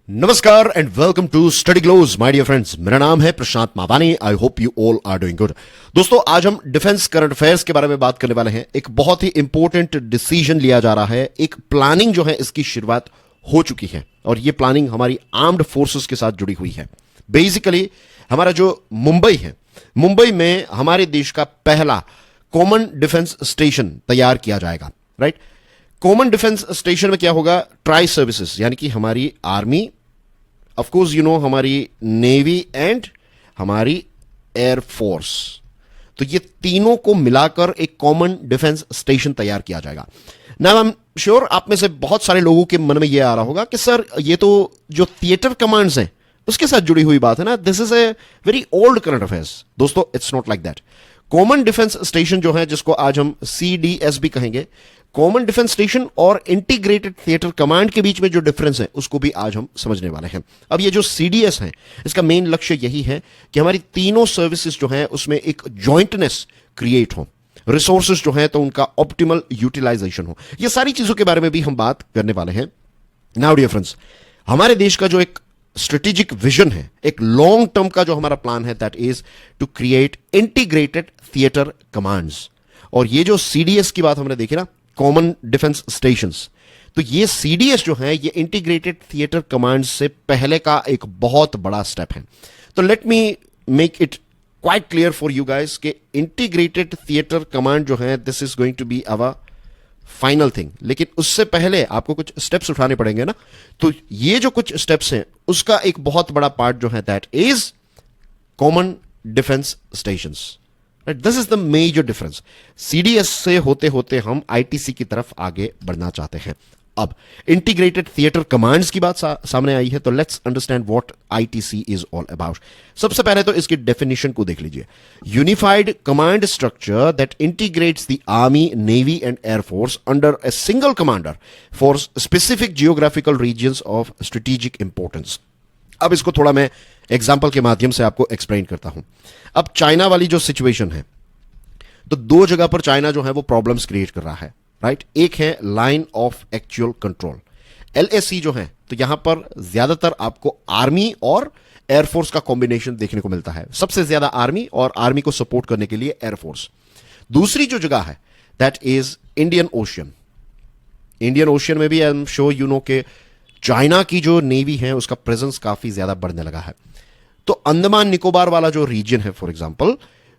नमस्कार and welcome to study glows my dear friends. मेरा नाम है Prashant Mawani. I hope you all are doing good. दोस्तों, आज हम डिफेंस करंट अफेयर्स के बारे में बात करने वाले हैं। एक बहुत ही इंपॉर्टेंट डिसीजन लिया जा रहा है। एक प्लानिंग जो है इसकी शुरुआत हो चुकी है और ये प्लानिंग हमारी आर्म्ड फोर्सेस के साथ जुड़ी हुई है। बेसिकली हमारा जो मुंबई है, मुंबई में हमारे देश का पहला कॉमन डिफेंस स्टेशन तैयार किया जाएगा। राइट, कॉमन डिफेंस स्टेशन में क्या होगा? ट्राई सर्विसेज, यानी कि हमारी army, of course you know हमारी नेवी एंड हमारी एयरफोर्स, तो ये तीनों को मिलाकर एक कॉमन डिफेंस स्टेशन तैयार किया जाएगा। नाउ आई एम श्योर आप में से बहुत सारे लोगों के मन में यह आ रहा होगा कि सर ये तो जो थिएटर कमांड्स हैं उसके साथ जुड़ी हुई बात है ना, this is a very old current affairs. दोस्तों, it's not like that. Common defence station जो है, जिसको आज हम CDS भी कहेंगे, कॉमन डिफेंस स्टेशन और इंटीग्रेटेड थिएटर कमांड के बीच में जो डिफरेंस है उसको भी आज हम समझने वाले हैं। अब ये जो CDS है, इसका मेन लक्ष्य यही है कि हमारी तीनों सर्विसेज जो है उसमें एक जॉइंटनेस क्रिएट हो, रिसोर्सेज जो है तो उनका ऑप्टिमल यूटिलाइजेशन हो। ये सारी चीजों के बारे में भी हम बात करने वाले हैं। नाउ डियर फ्रेंड्स, हमारे देश का जो एक स्ट्रेटेजिक विजन है, एक लॉन्ग टर्म का जो हमारा प्लान है, that is to create integrated theatre commands. और ये जो CDS की बात हमने देखी ना, कॉमन डिफेंस स्टेशंस, तो ये CDS जो है ये इंटीग्रेटेड थिएटर कमांड से पहले का एक बहुत बड़ा स्टेप है। तो let me make it quite clear for you guys कि इंटीग्रेटेड थिएटर कमांड जो है, this is going to be our final thing. लेकिन उससे पहले आपको कुछ स्टेप्स उठाने पड़ेंगे ना। तो ये जो कुछ स्टेप्स हैं उसका एक बहुत बड़ा पार्ट जो है, that is common defence stations. This is the major difference. CDS से होते होते हम ITC की तरफ आगे बढ़ना चाहते हैं। अब इंटीग्रेटेड थिएटर कमांड्स की बात सामने आई है, तो let's understand what ITC is all about. सबसे पहले तो इसकी डेफिनेशन को देख लीजिए। Unified command structure that integrates the army, navy and air force under a single commander for specific geographical regions of strategic importance. अब इसको थोड़ा मैं एग्जाम्पल के माध्यम से आपको एक्सप्लेन करता हूं। अब चाइना वाली जो सिचुएशन है, तो दो जगह पर चाइना जो है वो प्रॉब्लम्स क्रिएट कर रहा है। राइट, एक है line of actual control, LAC जो है, तो यहां पर ज्यादातर आपको आर्मी और एयरफोर्स का कॉम्बिनेशन देखने को मिलता है। सबसे ज्यादा आर्मी, और आर्मी को सपोर्ट करने के लिए एयरफोर्स। दूसरी जो जगह है, that is Indian ocean. Indian ocean में भी I am sure you know के चाइना की जो नेवी है उसका प्रेजेंस काफी ज्यादा बढ़ने लगा है। तो अंडमान निकोबार वाला जो रीजन है फॉर एग्जांपल,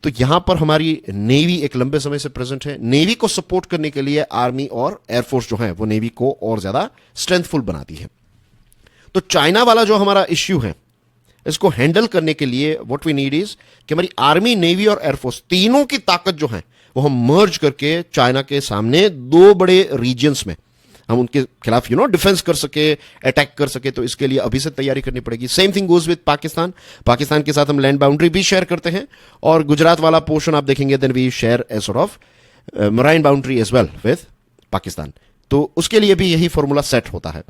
तो यहां पर हमारी नेवी एक लंबे समय से प्रेजेंट है। नेवी को सपोर्ट करने के लिए आर्मी और एयरफोर्स जो है वो नेवी को और ज्यादा स्ट्रेंथफुल बनाती है। तो चाइना वाला जो हमारा इश्यू है, इसको हैंडल करने के लिए व्हाट वी नीड इज कि हमारी आर्मी, नेवी और एयरफोर्स तीनों की ताकत जो है वो हम मर्ज करके चाइना के सामने दो बड़े रीजन्स में हम उनके खिलाफ डिफेंस कर सके, अटैक कर सके। तो इसके लिए अभी से तैयारी करनी पड़ेगी। Same thing goes with Pakistan. Pakistan के साथ हम लैंड बाउंड्री भी शेयर करते हैं, और गुजरात वाला पोर्शन आप देखेंगे, then we share a sort of marine boundary as well with Pakistan. तो उसके लिए भी यही फॉर्मूला सेट होता है।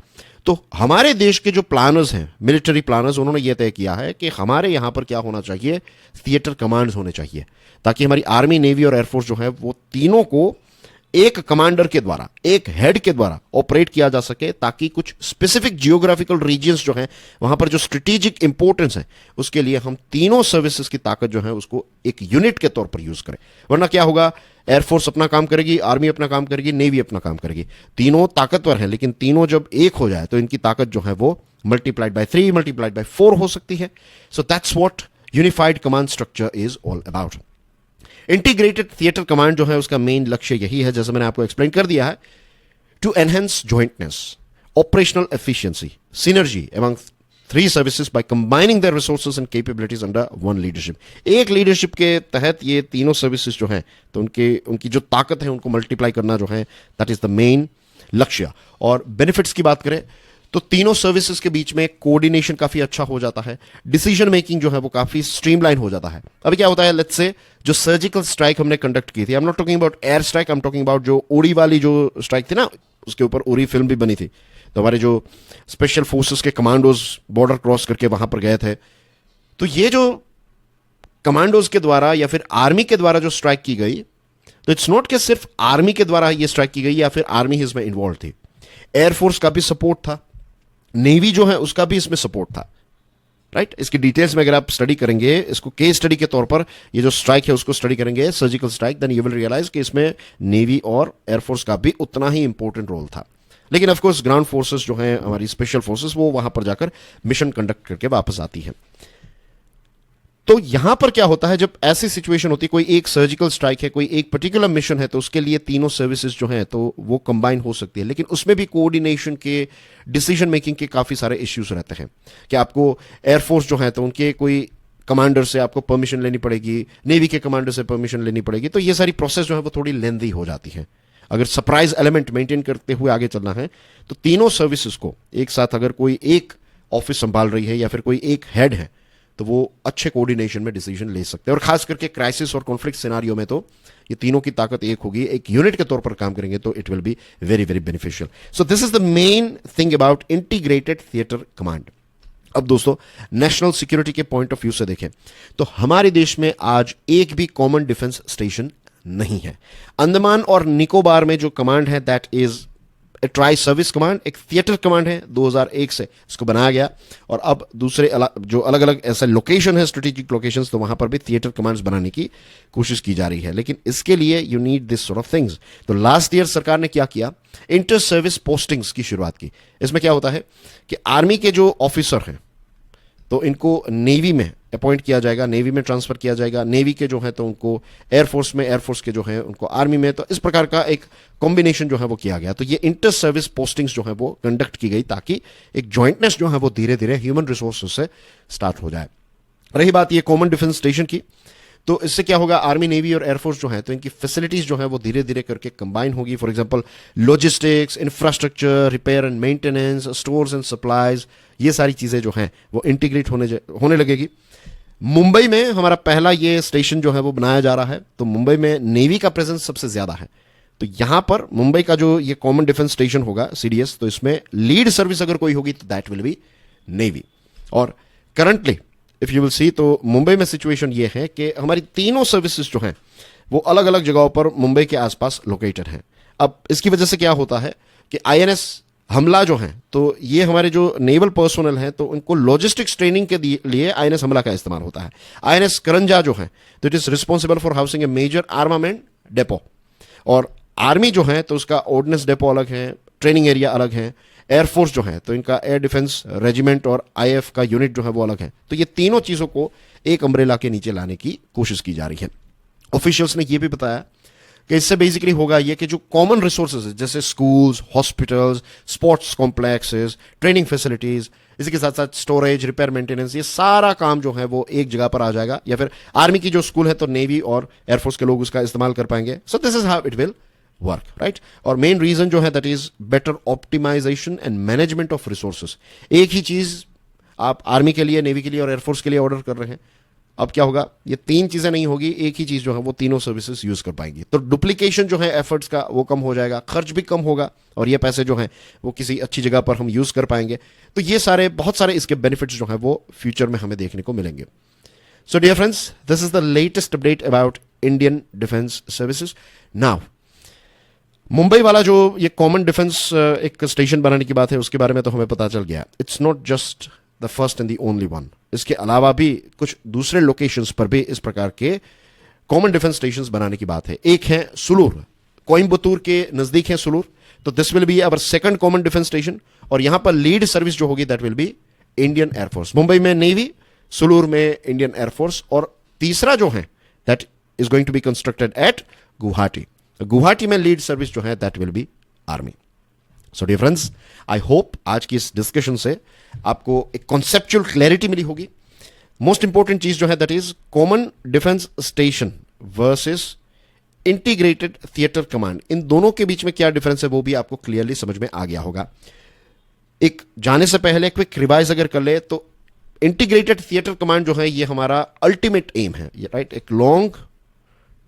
तो हमारे देश के जो प्लानर्स हैं, मिलिट्री प्लानर्स, उन्होंने यह तय किया है कि हमारे यहां पर क्या होना चाहिए, थिएटर कमांड्स होने चाहिए, ताकि हमारी आर्मी, नेवी और एयरफोर्स जो है वो तीनों को एक कमांडर के द्वारा, एक हेड के द्वारा ऑपरेट किया जा सके, ताकि कुछ स्पेसिफिक जियोग्राफिकल रीजन्स जो हैं वहां पर जो स्ट्रेटेजिक इंपॉर्टेंस है उसके लिए हम तीनों सर्विसेज की ताकत जो है उसको एक यूनिट के तौर पर यूज करें। वरना क्या होगा, एयरफोर्स अपना काम करेगी, आर्मी अपना काम करेगी, नेवी अपना काम करेगी। तीनों ताकतवर हैं, लेकिन तीनों जब एक हो जाए तो इनकी ताकत जो है वो मल्टीप्लाइड बाय 3, मल्टीप्लाइड बाय 4 हो सकती है। So that's what unified command structure is all about. Integrated theatre command जो है उसका मेन लक्ष्य यही है, जैसे मैंने आपको एक्सप्लेन कर दिया है, to enhance jointness, operational efficiency, synergy among 3 services by combining their resources and capabilities under one leadership. एक लीडरशिप के तहत ये तीनों सर्विसेज जो हैं, तो उनकी जो ताकत है उनको मल्टीप्लाई करना जो है, दैट इज द मेन लक्ष्य। और बेनिफिट्स की बात करें तो तीनों सर्विसेज के बीच में कोऑर्डिनेशन काफी अच्छा हो जाता है, डिसीजन मेकिंग जो है वो काफी स्ट्रीमलाइन हो जाता है। अभी क्या होता है, लेट्स से जो सर्जिकल स्ट्राइक हमने कंडक्ट की थी, I am not talking about air strike, I am talking about जो उड़ी वाली जो स्ट्राइक थी ना, उसके ऊपर उड़ी फिल्म भी बनी थी। तो हमारे जो स्पेशल फोर्सेस के कमांडोज बॉर्डर क्रॉस करके वहां पर गए थे, तो ये जो कमांडोज के द्वारा या फिर आर्मी के द्वारा जो स्ट्राइक की गई, तो इट्स नॉट कि सिर्फ आर्मी के द्वारा ये स्ट्राइक की गई या फिर आर्मी ही इसमें इन्वॉल्व थी, एयरफोर्स का भी सपोर्ट था, नेवी जो है उसका भी इसमें सपोर्ट था, राइट। इसकी डिटेल्स में अगर आप स्टडी करेंगे, इसको केस स्टडी के तौर पर ये जो स्ट्राइक है उसको स्टडी करेंगे, surgical strike, then you will realise कि इसमें नेवी और एयरफोर्स का भी उतना ही इंपॉर्टेंट रोल था। लेकिन ऑफ कोर्स ग्राउंड फोर्सेस जो हैं, हमारी स्पेशल फोर्सेस, वो वहां पर जाकर मिशन कंडक्ट करके वापस आती हैं। तो यहां पर क्या होता है, जब ऐसी सिचुएशन होती है, कोई एक सर्जिकल स्ट्राइक है, कोई एक पर्टिकुलर मिशन है, तो उसके लिए तीनों सर्विसेज जो हैं तो वो कंबाइन हो सकती है, लेकिन उसमें भी कोऑर्डिनेशन के, डिसीजन मेकिंग के काफी सारे इश्यूज रहते हैं कि आपको एयरफोर्स जो है तो उनके कोई कमांडर से आपको परमिशन लेनी पड़ेगी, नेवी के कमांडर से परमिशन लेनी पड़ेगी, तो ये सारी प्रोसेस जो है वो थोड़ी लेंदी हो जाती है। अगर सरप्राइज एलिमेंट मेंटेन करते हुए आगे चलना है तो तीनों सर्विसेज को एक साथ, अगर कोई एक ऑफिस संभाल रही है या फिर कोई एक हेड है, तो वो अच्छे कोऑर्डिनेशन में डिसीजन ले सकते हैं। और खास करके क्राइसिस और कॉन्फ्लिक्ट सिनारियो में तो ये तीनों की ताकत एक होगी, एक यूनिट के तौर पर काम करेंगे, तो it will be very very beneficial. So this is the main thing about integrated theatre command. अब दोस्तों, नेशनल सिक्योरिटी के पॉइंट ऑफ व्यू से देखें तो हमारे देश में आज एक भी कॉमन डिफेंस स्टेशन नहीं है। अंडमान और निकोबार में जो कमांड है that is tri service command, एक थिएटर कमांड है, 2001 से इसको बनाया गया। और अब दूसरे जो अलग अलग ऐसे लोकेशन है, स्ट्रेटेजिक लोकेशंस, तो वहां पर भी थिएटर कमांड्स बनाने की कोशिश की जा रही है। लेकिन इसके लिए you need this sort of things. तो लास्ट ईयर सरकार ने क्या किया, इंटर सर्विस पोस्टिंग्स की शुरुआत की। इसमें क्या होता है कि आर्मी के जो ऑफिसर हैं तो इनको नेवी में अपॉइंट किया जाएगा, नेवी में ट्रांसफर किया जाएगा, नेवी के जो है तो उनको एयरफोर्स में, एयरफोर्स के जो है उनको आर्मी में। तो इस प्रकार का एक कॉम्बिनेशन जो है वो किया गया। तो ये इंटर सर्विस पोस्टिंग्स जो है वो कंडक्ट की गई ताकि एक जॉइंटनेस जो है वो धीरे धीरे ह्यूमन रिसोर्सेज से स्टार्ट हो जाए। रही बात ये कॉमन डिफेंस स्टेशन की, तो इससे क्या होगा, आर्मी, नेवी और एयरफोर्स जो है तो इनकी फैसिलिटीज जो है वो धीरे धीरे करके कंबाइन होगी। For example logistics, infrastructure, repair and maintenance, stores and supplies, ये सारी चीजें जो हैं वो इंटीग्रेट होने लगेगी। मुंबई में हमारा पहला ये स्टेशन जो है वो बनाया जा रहा है। तो मुंबई में नेवी का प्रेजेंस सबसे ज्यादा है। तो यहां पर मुंबई का जो ये कॉमन डिफेंस स्टेशन होगा, सीडीएस, तो इसमें लीड सर्विस अगर कोई होगी तो दैट विल बी नेवी। और currently if you will see, तो मुंबई में सिचुएशन ये है कि हमारी तीनों सर्विसेज जो हैं वो अलग अलग जगहों पर मुंबई के आसपास लोकेटेड हैं। अब इसकी वजह से क्या होता है कि आईएनएस हमला जो है तो ये हमारे जो नेवल पर्सोनल हैं तो उनको लॉजिस्टिक्स ट्रेनिंग के लिए आईएनएस हमला का इस्तेमाल होता है। आईएनएस करंजा जो है तो it is responsible for housing a major armament depot. और आर्मी जो है तो उसका ऑर्डिनेंस डेपो अलग है, ट्रेनिंग एरिया अलग है। एयरफोर्स जो है तो इनका एयर डिफेंस रेजिमेंट और आईएफ का यूनिट जो है वो अलग है। तो ये तीनों चीजों को एक अम्ब्रेला के नीचे लाने की कोशिश की जा रही है। ऑफिशियल्स ने यह भी बताया कि इससे बेसिकली होगा ये कि जो कॉमन रिसोर्सेज है, जैसे schools, hospitals, sports complexes, training facilities, इसी के साथ साथ स्टोरेज, रिपेयर, मेंटेनेंस, ये सारा काम जो है वो एक जगह पर आ जाएगा। या फिर आर्मी की जो स्कूल है तो नेवी और एयरफोर्स के लोग उसका इस्तेमाल कर पाएंगे। So this is how it will work, right. और मेन रीजन जो है that is better optimisation and management of resources. एक ही चीज आप आर्मी के लिए, नेवी के लिए और एयरफोर्स के लिए ऑर्डर कर रहे हैं, अब क्या होगा, ये तीन चीजें नहीं होगी, एक ही चीज जो है वो तीनों सर्विसेज यूज कर पाएंगी। तो डुप्लीकेशन जो है एफर्ट्स का वो कम हो जाएगा, खर्च भी कम होगा, और ये पैसे जो हैं वो किसी अच्छी जगह पर हम यूज कर पाएंगे। तो ये सारे बहुत सारे इसके बेनिफिट्स जो हैं वो फ्यूचर में हमें देखने को मिलेंगे। So dear friends, this is the latest update about Indian defence services. Now Mumbai वाला जो ये कॉमन डिफेंस एक स्टेशन बनाने की बात है उसके बारे में तो हमें पता चल गया। It's not just the first and the only one. इसके अलावा भी कुछ दूसरे लोकेशंस पर भी इस प्रकार के कॉमन डिफेंस स्टेशंस बनाने की बात है। एक है सुलूर, कोयम्बतूर के नजदीक है सुलूर। तो this will be our second common defence station, और यहां पर लीड सर्विस जो होगी that will B Indian air force. Mumbai में नेवी, सुलूर में इंडियन एयरफोर्स, और तीसरा जो है that is going to be constructed at Guwahati. Guwahati में लीड सर्विस जो है that will be army. So dear friends, I hope आज की इस डिस्कशन से आपको एक कॉन्सेप्चुअल क्लैरिटी मिली होगी। मोस्ट इंपॉर्टेंट चीज जो है that is common defence station versus integrated theatre command. इन दोनों के बीच में क्या डिफरेंस है वो भी आपको क्लियरली समझ में आ गया होगा। एक जाने से पहले क्विक रिवाइज अगर कर ले तो इंटीग्रेटेड थिएटर कमांड जो है ये हमारा अल्टीमेट एम है, राइट। एक लॉन्ग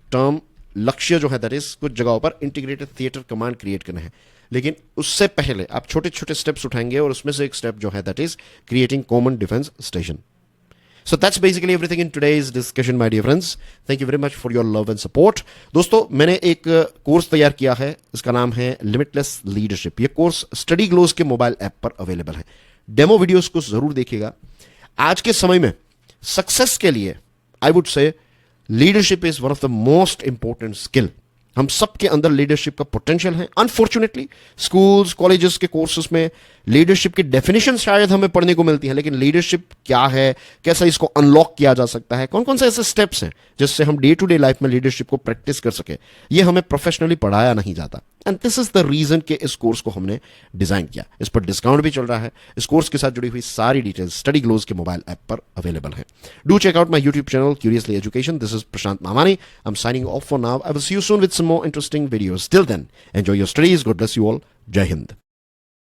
टर्म लक्ष्य जो है दैट इज कुछ जगहों पर इंटीग्रेटेड थिएटर कमांड क्रिएट करना है। लेकिन उससे पहले आप छोटे छोटे स्टेप्स उठाएंगे, और उसमें से एक स्टेप जो है that is creating common defence station. So that's basically everything in today's discussion my dear friends. Thank you very much for your love and support. दोस्तों, मैंने एक कोर्स तैयार किया है, इसका नाम है लिमिटलेस लीडरशिप। ये कोर्स स्टडी ग्लोज के मोबाइल ऐप पर अवेलेबल है। डेमो वीडियोस को जरूर देखिएगा। आज के समय में सक्सेस के लिए I would say leadership is one of the most important skill. हम सबके अंदर लीडरशिप का पोटेंशियल है। अनफॉर्चुनेटली स्कूल्स कॉलेजेस के कोर्सेज में लीडरशिप की डेफिनेशन शायद हमें पढ़ने को मिलती है, लेकिन लीडरशिप क्या है, कैसे इसको अनलॉक किया जा सकता है, कौन कौन से ऐसे स्टेप्स हैं जिससे हम डे टू डे लाइफ में लीडरशिप को प्रैक्टिस कर सके, ये हमें प्रोफेशनली पढ़ाया नहीं जाता। And this is the reason कि इस कोर्स को हमने डिजाइन किया। इस पर डिस्काउंट भी चल रहा है। इस कोर्स के साथ जुड़ी हुई सारी डिटेल्स स्टडी ग्लोज के मोबाइल ऐप पर अवेलेबल है। Do check out my YouTube channel curiously education. This is Prashant Mamani. I am signing off for now. I will see you soon with some more interesting videos. Till then enjoy your studies. God bless you all. जय हिंद।